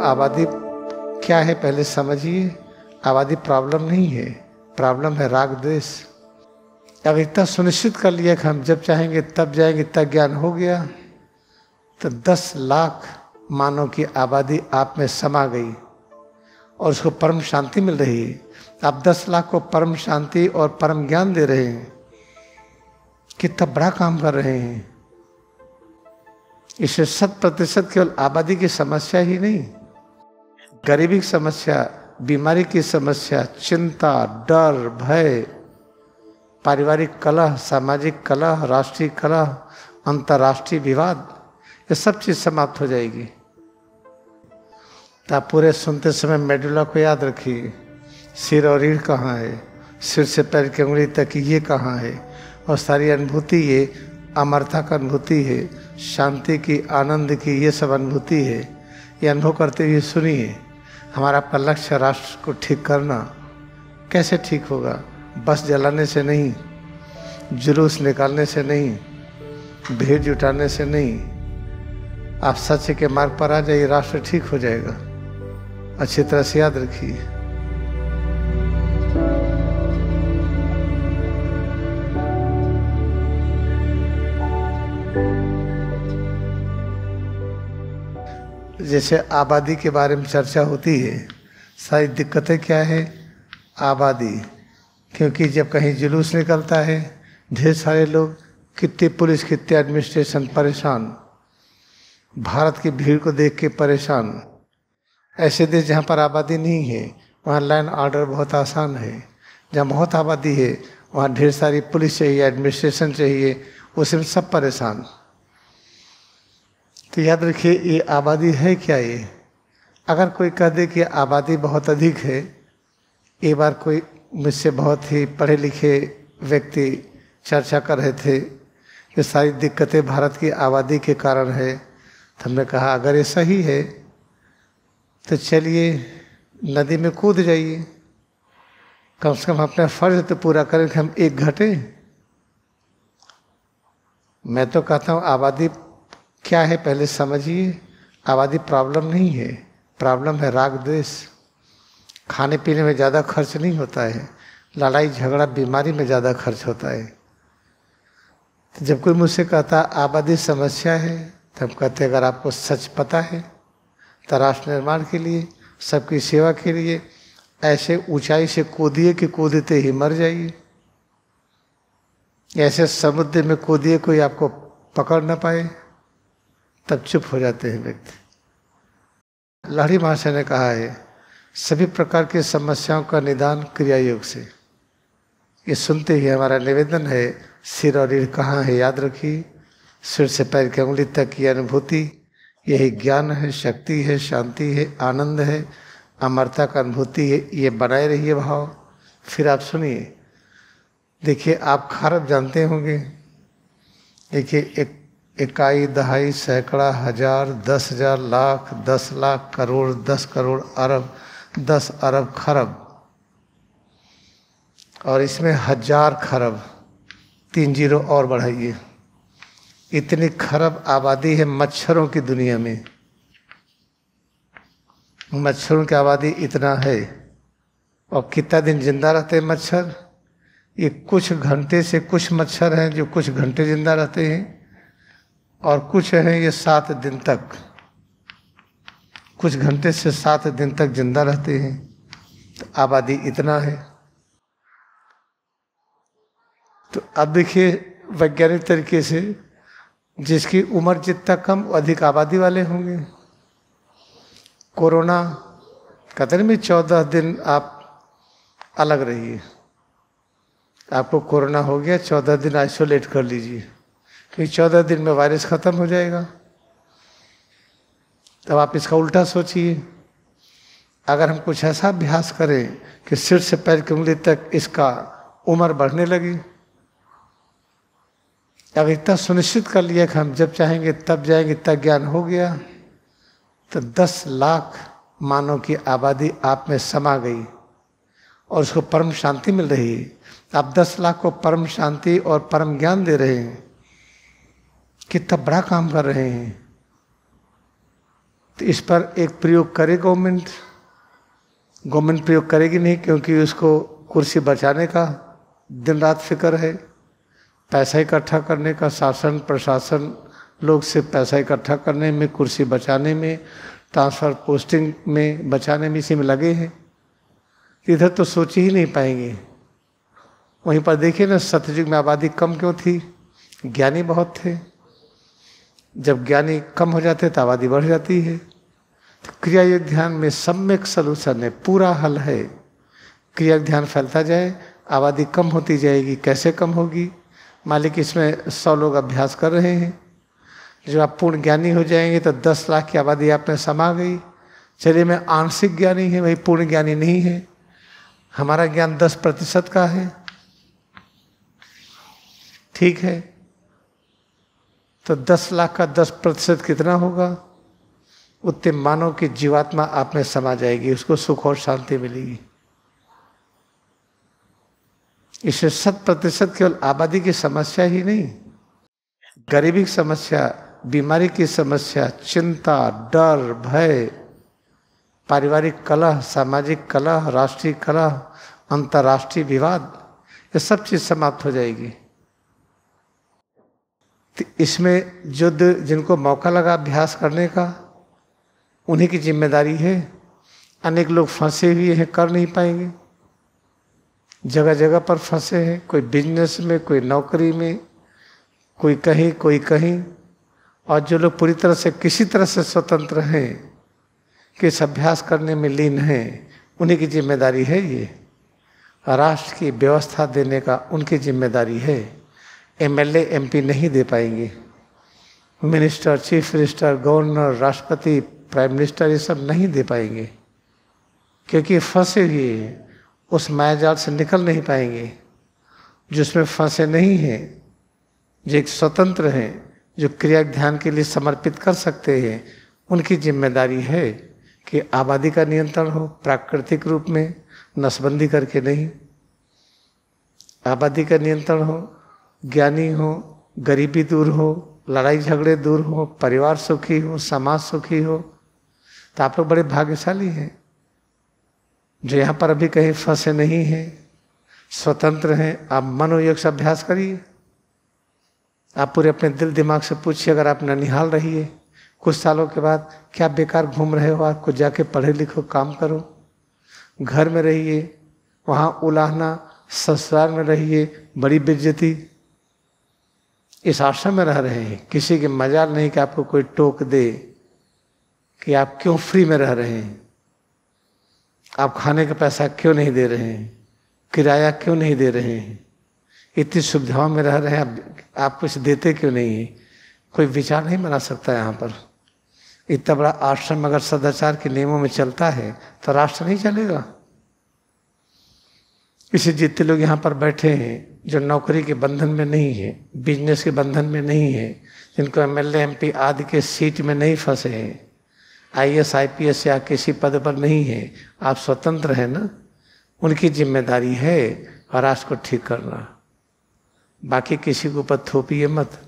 आबादी क्या है पहले समझिए। आबादी प्रॉब्लम नहीं है, प्रॉब्लम है राग द्वेष। अगर इतना सुनिश्चित कर लिया कि हम जब चाहेंगे तब जाएंगे, इतना ज्ञान हो गया तो 10 लाख मानव की आबादी आप में समा गई और उसको परम शांति मिल रही है। आप 10 लाख को परम शांति और परम ज्ञान दे रहे हैं, कितना बड़ा काम कर रहे हैं। इसे 100% केवल आबादी की समस्या ही नहीं, गरीबी की समस्या, बीमारी की समस्या, चिंता, डर, भय, पारिवारिक कलह, सामाजिक कलह, राष्ट्रीय कलह, अंतर्राष्ट्रीय विवाद, ये सब चीज समाप्त हो जाएगी। तो आप पूरे सुनते समय मेडुला को याद रखिए। सिर और रीढ़ कहाँ है, सिर से पैर की उंगली तक ये कहाँ है, और सारी अनुभूति ये अमरता का अनुभूति है, शांति की, आनंद की, ये सब अनुभूति है। ये अनुभव करते हुए सुनिए। हमारा आपका लक्ष्य राष्ट्र को ठीक करना। कैसे ठीक होगा? बस जलाने से नहीं, जुलूस निकालने से नहीं, भीड़ जुटाने से नहीं। आप सत्य के मार्ग पर आ जाइए, राष्ट्र ठीक हो जाएगा। अच्छी तरह से याद रखिए। जैसे आबादी के बारे में चर्चा होती है, सारी दिक्कतें क्या है? आबादी। क्योंकि जब कहीं जुलूस निकलता है, ढेर सारे लोग, कितनी पुलिस, कितने एडमिनिस्ट्रेशन परेशान, भारत की भीड़ को देख के परेशान। ऐसे देश जहाँ पर आबादी नहीं है वहाँ लैंड ऑर्डर बहुत आसान है। जहाँ बहुत आबादी है वहाँ ढेर सारी पुलिस चाहिए, एडमिनिस्ट्रेशन चाहिए, उसमें सब परेशान। तो याद रखिए, ये आबादी है क्या? ये अगर कोई कह दे कि आबादी बहुत अधिक है, एक बार कोई मुझसे बहुत ही पढ़े लिखे व्यक्ति चर्चा कर रहे थे कि सारी दिक्कतें भारत की आबादी के कारण है। तो हमने कहा अगर ये सही है तो चलिए नदी में कूद जाइए, कम से कम अपना फर्ज तो पूरा करें कि हम एक घटे। मैं तो कहता हूँ आबादी क्या है पहले समझिए। आबादी प्रॉब्लम नहीं है, प्रॉब्लम है राग द्वेष। खाने पीने में ज़्यादा खर्च नहीं होता है, लड़ाई झगड़ा बीमारी में ज़्यादा खर्च होता है। तो जब कोई मुझसे कहता आबादी समस्या है, तो हम कहते अगर आपको सच पता है तो राष्ट्र निर्माण के लिए, सबकी सेवा के लिए ऐसे ऊंचाई से कूदिए कि कूदते ही मर जाइए। ऐसे समुद्र में कूदिए कोई आपको पकड़ न पाए, तब चुप हो जाते हैं व्यक्ति। लाहिड़ी महाशय ने कहा है सभी प्रकार की समस्याओं का निदान क्रिया योग से। ये सुनते ही हमारा निवेदन है, सिर और रीढ़ कहाँ है याद रखिए। सिर से पैर की उंगली तक की अनुभूति, यही ज्ञान है, शक्ति है, शांति है, आनंद है, अमरता का अनुभूति है। ये बनाए रहिए भाव। फिर आप सुनिए, देखिए आप खरब जानते होंगे। देखिए इकाई, दहाई, सैकड़ा, हजार, 10,000, लाख, 10 लाख, करोड़, 10 करोड़, अरब, 10 अरब, खरब, और इसमें 1000 खरब, 3 जीरो और बढ़ाइए। इतनी खरब आबादी है मच्छरों की दुनिया में। मच्छरों की आबादी इतना है, और कितना दिन जिंदा रहते हैं मच्छर? ये कुछ घंटे से कुछ मच्छर हैं जो कुछ घंटे जिंदा रहते हैं, और कुछ हैं ये 7 दिन तक, कुछ घंटे से 7 दिन तक जिंदा रहते हैं। तो आबादी इतना है। तो अब देखिए वैज्ञानिक तरीके से जिसकी उम्र जितना कम अधिक आबादी वाले होंगे। कोरोना कहते हैं 14 दिन आप अलग रहिए। आपको कोरोना हो गया, 14 दिन आइसोलेट कर लीजिए, क्योंकि 14 दिन में वायरस खत्म हो जाएगा। तब आप इसका उल्टा सोचिए, अगर हम कुछ ऐसा अभ्यास करें कि सिर से पैर की उंगली तक इसका उम्र बढ़ने लगी। अगर इतना सुनिश्चित कर लिया कि हम जब चाहेंगे तब जाएंगे, इतना ज्ञान हो गया तो 10 लाख मानव की आबादी आप में समा गई और उसको परम शांति मिल रही है। आप 10 लाख को परम शांति और परम ज्ञान दे रहे हैं, कितना बड़ा काम कर रहे हैं। तो इस पर एक प्रयोग करे गवर्नमेंट। गवर्नमेंट प्रयोग करेगी नहीं, क्योंकि उसको कुर्सी बचाने का दिन रात फिक्र है, पैसा इकट्ठा करने का, शासन प्रशासन लोग से पैसा इकट्ठा करने में, कुर्सी बचाने में, ट्रांसफर पोस्टिंग में बचाने में, इसी में लगे हैं। इधर तो सोच ही नहीं पाएंगे। वहीं पर देखिए ना, सतयुग में आबादी कम क्यों थी? ज्ञानी बहुत थे। जब ज्ञानी कम हो जाते तो आबादी बढ़ जाती है। तो क्रिया योग ध्यान में सम्यक सलूशन है, पूरा हल है। क्रिया ध्यान फैलता जाए, आबादी कम होती जाएगी। कैसे कम होगी? मालिक इसमें 100 लोग अभ्यास कर रहे हैं। जब आप पूर्ण ज्ञानी हो जाएंगे तो 10 लाख की आबादी आप में समा गई। चलिए मैं आंशिक ज्ञानी है, वही पूर्ण ज्ञानी नहीं है। हमारा ज्ञान 10% का है, ठीक है। तो 10 लाख का 10% कितना होगा? उतने मानव की जीवात्मा आप में समा जाएगी, उसको सुख और शांति मिलेगी। इसे 100% केवल आबादी की समस्या ही नहीं, गरीबी की समस्या, बीमारी की समस्या, चिंता, डर, भय, पारिवारिक कलह, सामाजिक कलह, राष्ट्रीय कलह, अंतर्राष्ट्रीय विवाद, ये सब चीज समाप्त हो जाएगी। तो इसमें जो जिनको मौका लगा अभ्यास करने का, उन्हीं की जिम्मेदारी है। अनेक लोग फंसे हुए हैं, कर नहीं पाएंगे, जगह जगह पर फंसे हैं। कोई बिजनेस में, कोई नौकरी में, कोई कहीं कोई कहीं। और जो लोग पूरी तरह से किसी तरह से स्वतंत्र हैं, कि इस अभ्यास करने में लीन हैं, उन्हीं की जिम्मेदारी है ये। राष्ट्र की व्यवस्था देने का उनकी जिम्मेदारी है। एमएलए एमपी नहीं दे पाएंगे। मिनिस्टर, चीफ मिनिस्टर, गवर्नर, राष्ट्रपति, प्राइम मिनिस्टर, ये सब नहीं दे पाएंगे, क्योंकि फंसे हुए हैं, उस मायाजाल से निकल नहीं पाएंगे। जिसमें फंसे नहीं हैं, जो एक स्वतंत्र हैं, जो क्रिया ध्यान के लिए समर्पित कर सकते हैं, उनकी जिम्मेदारी है कि आबादी का नियंत्रण हो, प्राकृतिक रूप में, नसबंदी करके नहीं। आबादी का नियंत्रण हो, ज्ञानी हो, गरीबी दूर हो, लड़ाई झगड़े दूर हो, परिवार सुखी हो, समाज सुखी हो। तो आप लोग बड़े भाग्यशाली हैं जो यहाँ पर अभी कहीं फंसे नहीं हैं, स्वतंत्र हैं। आप मनोयोग से अभ्यास करिए। आप पूरे अपने दिल दिमाग से पूछिए, अगर आप ननिहाल रहिए कुछ सालों के बाद, क्या बेकार घूम रहे हो? आपको जाके पढ़े लिखो, काम करो। घर में रहिए, वहाँ उलाहना, ससुराल में रहिए, बड़ी बेइज्जती। इस आश्रम में रह रहे हैं, किसी के मजाल नहीं कि आपको कोई टोक दे कि आप क्यों फ्री में रह रहे हैं, आप खाने का पैसा क्यों नहीं दे रहे हैं, किराया क्यों नहीं दे रहे हैं, इतनी सुविधाओं में रह रहे हैं, आप कुछ देते क्यों नहीं है? कोई विचार नहीं बना सकता यहाँ पर। इतना बड़ा आश्रम अगर सदाचार के नियमों में चलता है तो राष्ट्र नहीं चलेगा। इसे जितने लोग यहाँ पर बैठे हैं जो नौकरी के बंधन में नहीं है, बिजनेस के बंधन में नहीं है, जिनको एमएलए एमपी आदि के सीट में नहीं फंसे हैं, आईएएस आईपीएस या किसी पद पर नहीं है, आप स्वतंत्र हैं ना, उनकी जिम्मेदारी है राष्ट्र को ठीक करना। बाकी किसी के ऊपर थोपिए मत।